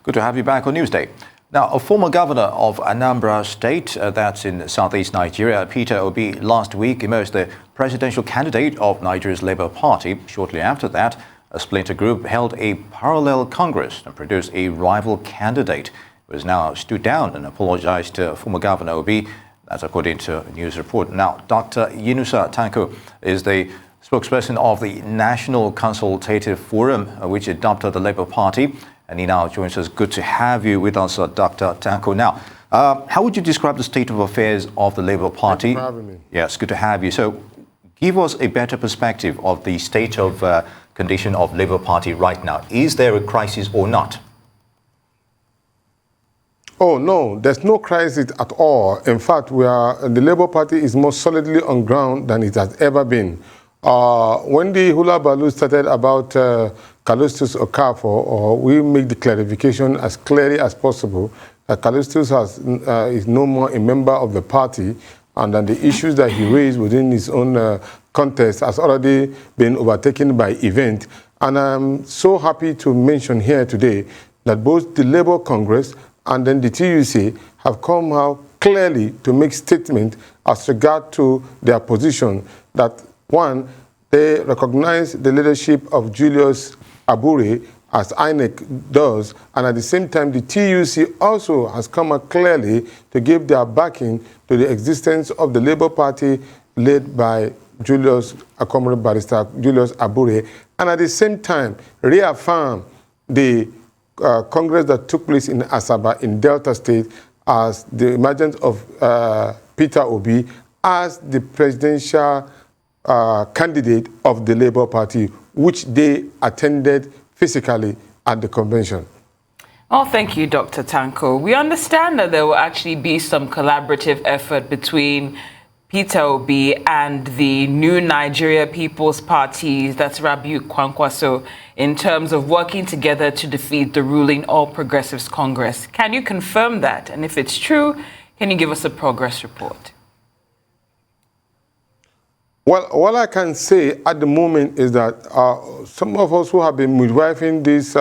Good to have you back on Newsday. Now, a former governor of Anambra State, that's in southeast Nigeria, Peter Obi, last week emerged the presidential candidate of Nigeria's Labour Party. Shortly after that, a splinter group held a parallel Congress and produced a rival candidate who has now stood down and apologized to former Governor Obi. That's according to a news report. Now, Dr. Yinusa Tanko is the spokesperson of the National Consultative Forum, which adopted the Labour Party. And he now joins us. Good to have you with us, Dr. Tanko. Now, how would you describe the state of affairs of the Labour Party? Thanks for having me. Yes, good to have you. So, give us a better perspective of the state of condition of Labour Party right now. Is there a crisis or not? Oh, no, there's no crisis at all. In fact, the Labour Party is more solidly on ground than it has ever been. When the hula baloo started about Callistus Okafor, we make the clarification as clearly as possible that Callistus is no more a member of the party, and that the issues that he raised within his own contest has already been overtaken by event. And I'm so happy to mention here today that both the Labour Congress and then the TUC have come out clearly to make statement as regard to their position that, one, they recognize the leadership of Julius Abure as INEC does, and at the same time, the TUC also has come out clearly to give their backing to the existence of the Labour Party led by Comrade Barrister Julius Abure, and at the same time, reaffirm the Congress that took place in Asaba in Delta State as the emergence of Peter Obi as the presidential candidate of the Labour Party, which they attended physically at the convention. Oh, thank you, Dr. Tanko. We understand that there will actually be some collaborative effort between Peter Obi and the new Nigeria People's Party, that's Rabiu Kwankwaso, in terms of working together to defeat the ruling All Progressives Congress. Can you confirm that? And if it's true, can you give us a progress report? Well, what I can say at the moment is that some of us who have been midwifing this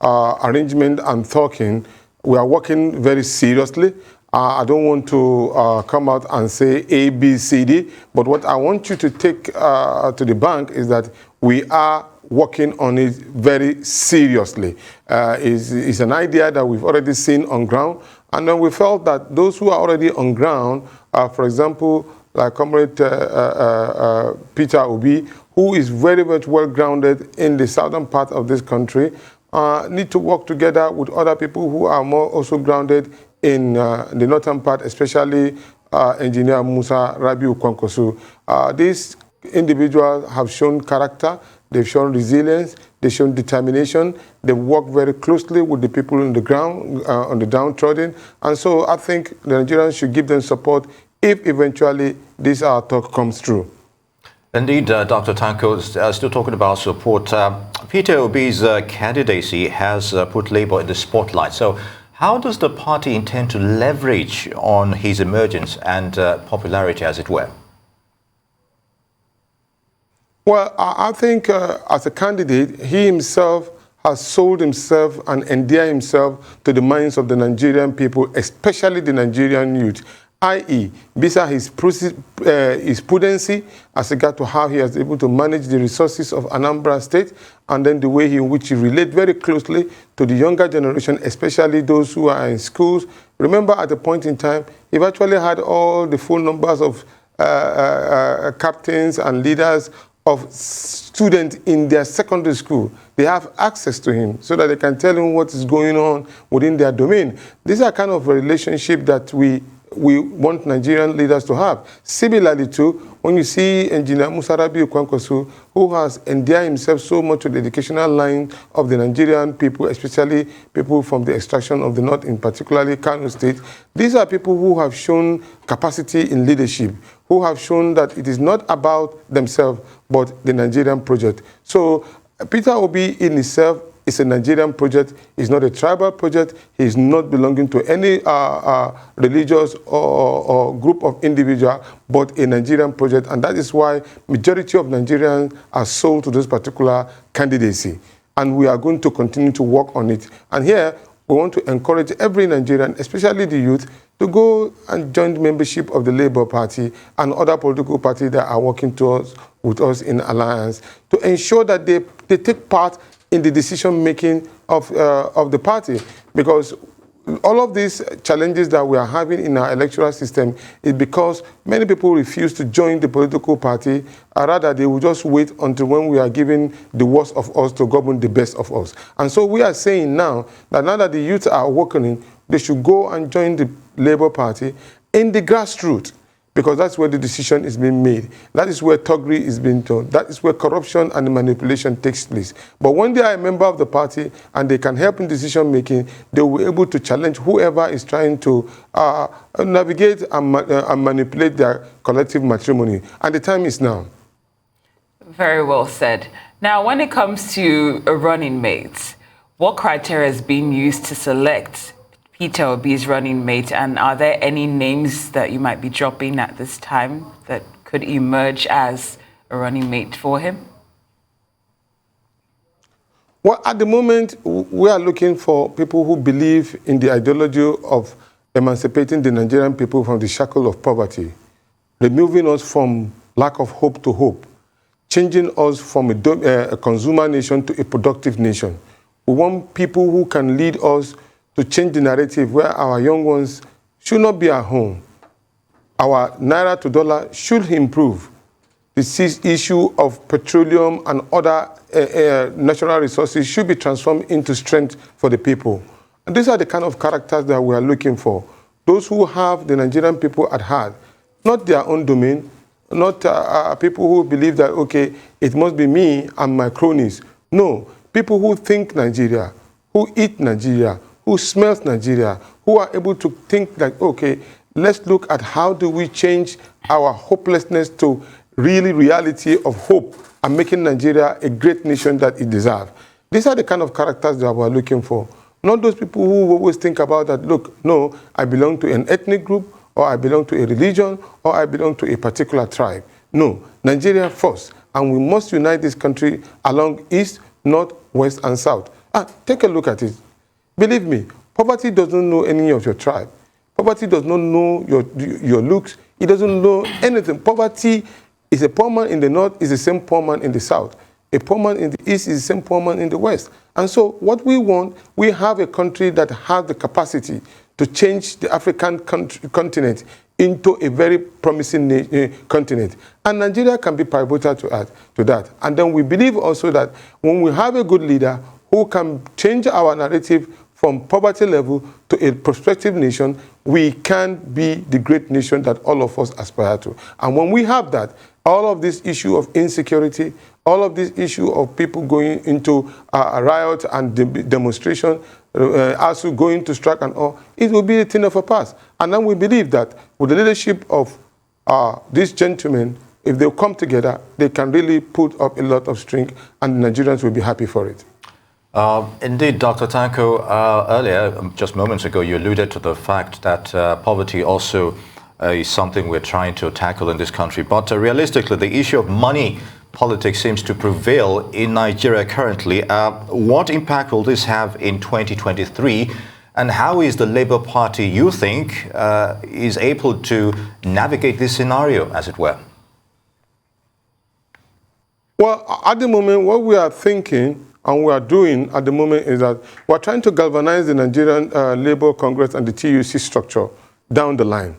arrangement and talking, we are working very seriously. I don't want to come out and say A, B, C, D, but what I want you to take to the bank is that we are working on it very seriously. It's an idea that we've already seen on ground, and then we felt that those who are already on ground, for example, like Comrade Peter Obi, who is very much well-grounded in the southern part of this country, need to work together with other people who are more also grounded in the northern part, especially Engineer Musa Rabiu Kwankwaso. These individuals have shown character, they've shown resilience, they've shown determination, they work very closely with the people on the ground, on the downtrodden, and so I think the Nigerians should give them support if eventually this talk comes true. Indeed, Dr. Tanko, still talking about support. Peter Obi's candidacy has put Labour in the spotlight. So how does the party intend to leverage on his emergence and popularity, as it were? Well, I think as a candidate, he himself has sold himself and endeared himself to the minds of the Nigerian people, especially the Nigerian youth, i.e., besides his prudency as regard to how he is able to manage the resources of Anambra State, and then the way in which he relates very closely to the younger generation, especially those who are in schools. Remember, at a point in time, he virtually had all the full numbers of captains and leaders of students in their secondary school. They have access to him so that they can tell him what is going on within their domain. These are kind of a relationship that we want Nigerian leaders to have. Similarly to when you see Engineer Musa Rabiu Kwankwaso, who has endeared himself so much to the educational line of the Nigerian people, especially people from the extraction of the north, in particularly Kano State. These are people who have shown capacity in leadership, who have shown that it is not about themselves, but the Nigerian project. So Peter Obi in itself is a Nigerian project. It's not a tribal project. He's not belonging to any religious or group of individuals, but a Nigerian project. And that is why majority of Nigerians are sold to this particular candidacy. And we are going to continue to work on it. And here, we want to encourage every Nigerian, especially the youth, to go and join the membership of the Labour Party and other political parties that are working with us in alliance to ensure that they take part in the decision-making of the party. Because all of these challenges that we are having in our electoral system is because many people refuse to join the political party, or rather they will just wait until when we are given the worst of us to govern the best of us. And so we are saying now that the youth are awakening, they should go and join the Labour Party in the grassroots, because that's where the decision is being made. That is where thuggery is being done. That is where corruption and manipulation takes place. But when they are a member of the party and they can help in decision making, they will be able to challenge whoever is trying to navigate and manipulate their collective matrimony. And the time is now. Very well said. Now, when it comes to a running mate, what criteria is being used to select Peter Obi's running mate, and are there any names that you might be dropping at this time that could emerge as a running mate for him? Well, at the moment, we are looking for people who believe in the ideology of emancipating the Nigerian people from the shackle of poverty, removing us from lack of hope to hope, changing us from a consumer nation to a productive nation. We want people who can lead us to change the narrative where our young ones should not be at home. Our naira to dollar should improve. The issue of petroleum and other natural resources should be transformed into strength for the people. And these are the kind of characters that we are looking for. Those who have the Nigerian people at heart, not their own domain, not people who believe that, okay, it must be me and my cronies. No, people who think Nigeria, who eat Nigeria, who smells Nigeria, who are able to think like, okay, let's look at how do we change our hopelessness to reality of hope and making Nigeria a great nation that it deserves. These are the kind of characters that we're looking for. Not those people who always think about that, look, no, I belong to an ethnic group, or I belong to a religion, or I belong to a particular tribe. No, Nigeria first. And we must unite this country along east, north, west, and south. Take a look at it. Believe me, poverty doesn't know any of your tribe. Poverty does not know your looks. It doesn't know anything. Poverty is a poor man in the north is the same poor man in the south. A poor man in the east is the same poor man in the west. And so what we want, we have a country that has the capacity to change the African continent into a very promising continent. And Nigeria can be pivotal to that. And then we believe also that when we have a good leader who can change our narrative from poverty level to a prospective nation, we can be the great nation that all of us aspire to. And when we have that, all of this issue of insecurity, all of this issue of people going into a riot and demonstration, also going to strike and all, it will be a thing of a past. And then we believe that with the leadership of these gentlemen, if they come together, they can really put up a lot of strength, and Nigerians will be happy for it. Indeed, Dr. Tanko, earlier, just moments ago, you alluded to the fact that poverty also is something we're trying to tackle in this country. But realistically, the issue of money politics seems to prevail in Nigeria currently. What impact will this have in 2023? And how is the Labour Party, you think, is able to navigate this scenario, as it were? Well, at the moment, what we are thinking and we are doing at the moment is that we're trying to galvanize the Nigerian Labour Congress and the TUC structure down the line.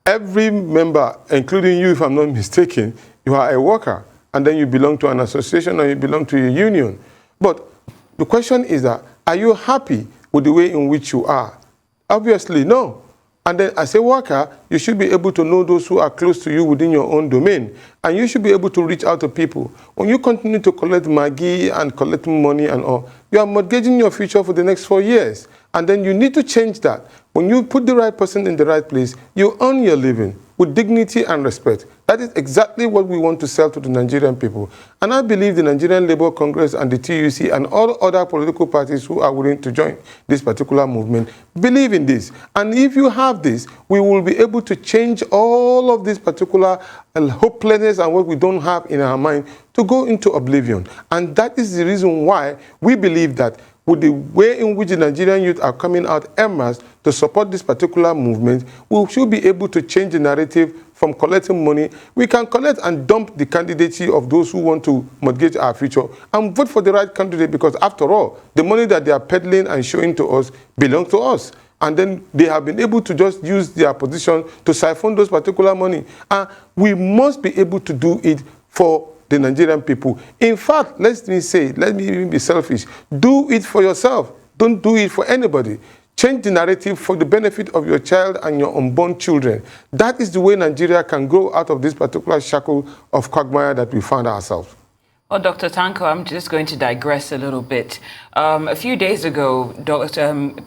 Every member, including you, if I'm not mistaken, you are a worker, and then you belong to an association or you belong to a union. But the question is that, are you happy with the way in which you are? Obviously, no. And then as a worker, you should be able to know those who are close to you within your own domain. And you should be able to reach out to people. When you continue to collect Maggie and collect money and all, you are mortgaging your future for the next 4 years. And then you need to change that. When you put the right person in the right place, you earn your living with dignity and respect. That is exactly what we want to sell to the Nigerian people. And I believe the Nigerian Labour Congress and the TUC and all other political parties who are willing to join this particular movement believe in this. And if you have this, we will be able to change all of this particular hopelessness and what we don't have in our mind to go into oblivion. And that is the reason why we believe that with the way in which the Nigerian youth are coming out en masse to support this particular movement, we should be able to change the narrative from collecting money. We can collect and dump the candidacy of those who want to mortgage our future and vote for the right candidate, because after all, the money that they are peddling and showing to us belongs to us. And then they have been able to just use their position to siphon those particular money. And we must be able to do it for the Nigerian people. In fact, let me even be selfish. Do it for yourself. Don't do it for anybody. Change the narrative for the benefit of your child and your unborn children. That is the way Nigeria can grow out of this particular shackle of quagmire that we found ourselves. Well, Dr. Tanko, I'm just going to digress a little bit. A few days ago,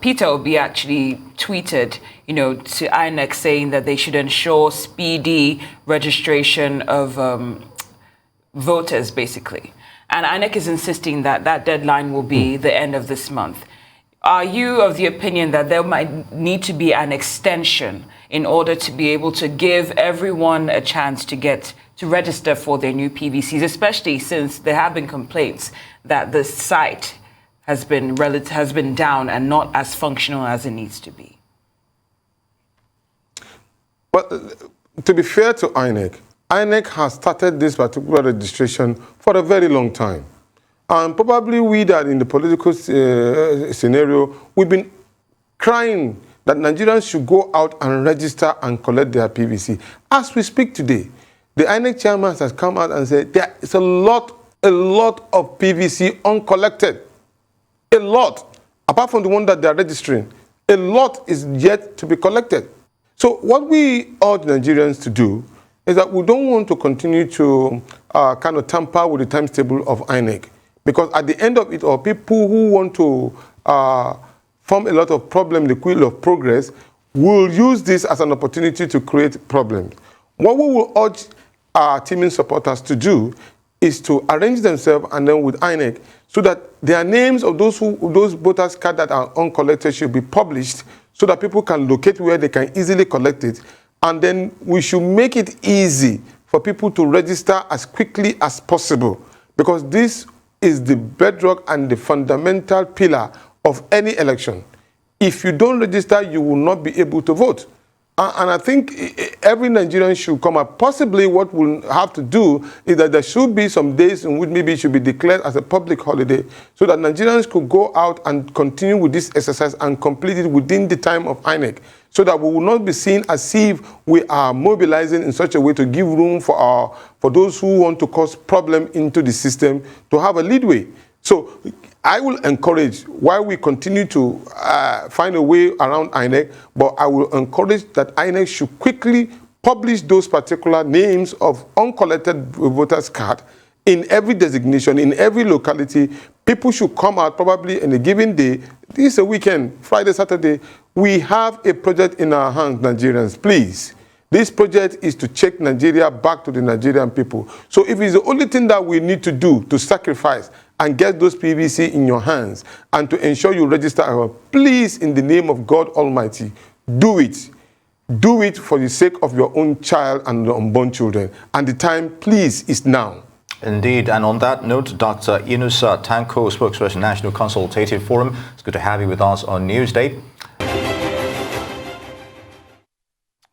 Peter Obi actually tweeted, to INEC saying that they should ensure speedy registration of voters, basically. And INEC is insisting that that deadline will be the end of this month. Are you of the opinion that there might need to be an extension in order to be able to give everyone a chance to register for their new PVCs, especially since there have been complaints that the site has been down and not as functional as it needs to be? But to be fair to INEC has started this particular registration for a very long time. And probably we that in the political scenario, we've been crying that Nigerians should go out and register and collect their PVC. As we speak today, the INEC chairman has come out and said there is a lot of PVC uncollected. A lot. Apart from the one that they are registering, a lot is yet to be collected. So what we urge Nigerians to do is that we don't want to continue to kind of tamper with the timetable of INEC. Because at the end of it all, people who want to form a lot of problem, the wheel of progress, will use this as an opportunity to create problems. What we will urge our teaming supporters to do is to arrange themselves and then with INEC so that their names of those voters' cards that are uncollected should be published so that people can locate where they can easily collect it. And then we should make it easy for people to register as quickly as possible, because this is the bedrock and the fundamental pillar of any election. If you don't register, you will not be able to vote. And I think every Nigerian should come up. Possibly what we'll have to do is that there should be some days in which maybe it should be declared as a public holiday so that Nigerians could go out and continue with this exercise and complete it within the time of INEC, so that we will not be seen as if we are mobilizing in such a way to give room for those who want to cause problem into the system to have a leadway. So I will encourage, while we continue to find a way around INEC, but I will encourage that INEC should quickly publish those particular names of uncollected voters' card in every designation, in every locality. People should come out probably in a given day. This is a weekend, Friday, Saturday. We have a project in our hands, Nigerians, please. This project is to check Nigeria back to the Nigerian people. So if it's the only thing that we need to do to sacrifice and get those PVC in your hands and to ensure you register, please, in the name of God Almighty, do it. Do it for the sake of your own child and your unborn children. And the time, please, is now. Indeed. And on that note, Dr. Yinusa Tanko, Spokesperson, National Consultative Forum, it's good to have you with us on Newsday.